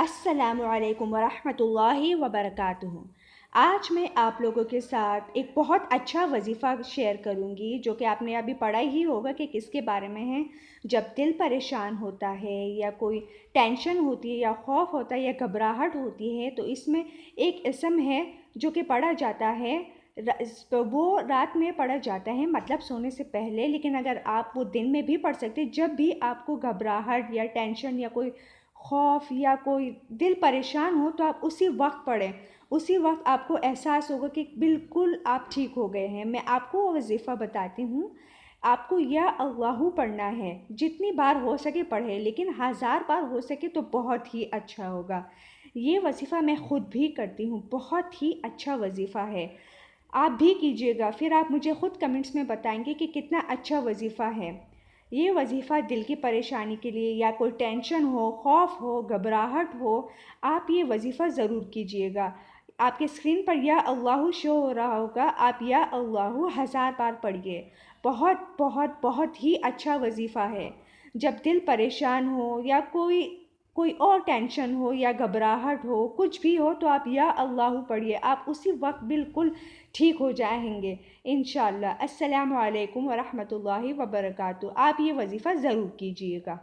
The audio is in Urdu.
السلام علیکم ورحمۃ اللہ وبرکاتہ۔ آج میں آپ لوگوں کے ساتھ ایک بہت اچھا وظیفہ شیئر کروں گی جو کہ آپ نے ابھی پڑھا ہی ہوگا کہ کس کے بارے میں ہے۔ جب دل پریشان ہوتا ہے یا کوئی ٹینشن ہوتی ہے یا خوف ہوتا ہے یا گھبراہٹ ہوتی ہے تو اس میں ایک اسم ہے جو کہ پڑھا جاتا ہے، وہ رات میں پڑھا جاتا ہے، مطلب سونے سے پہلے، لیکن اگر آپ وہ دن میں بھی پڑھ سکتے، جب بھی آپ کو گھبراہٹ یا ٹینشن یا کوئی خوف یا کوئی دل پریشان ہو تو آپ اسی وقت پڑھیں، اسی وقت آپ کو احساس ہوگا کہ بالکل آپ ٹھیک ہو گئے ہیں۔ میں آپ کو وہ وظیفہ بتاتی ہوں۔ آپ کو یا اللہ پڑھنا ہے، جتنی بار ہو سکے پڑھیں، لیکن 1000 بار ہو سکے تو بہت ہی اچھا ہوگا۔ یہ وظیفہ میں خود بھی کرتی ہوں، بہت ہی اچھا وظیفہ ہے، آپ بھی کیجیے گا، پھر آپ مجھے خود کمنٹس میں بتائیں گے کہ کتنا اچھا وظیفہ ہے۔ یہ وظیفہ دل کی پریشانی کے لیے یا کوئی ٹینشن ہو، خوف ہو، گھبراہٹ ہو، آپ یہ وظیفہ ضرور کیجیے گا۔ آپ کے اسکرین پر یا اللہ شو ہو رہا ہوگا، آپ یا اللہ 1000 بار پڑھیے۔ بہت بہت بہت ہی اچھا وظیفہ ہے۔ جب دل پریشان ہو یا کوئی اور ٹینشن ہو یا گھبراہٹ ہو، کچھ بھی ہو تو آپ یا اللہ پڑھیے، آپ اسی وقت بالکل ٹھیک ہو جائیں گے انشاءاللہ۔ السلام علیکم ورحمۃ اللہ وبرکاتہ۔ آپ یہ وظیفہ ضرور کیجیے گا۔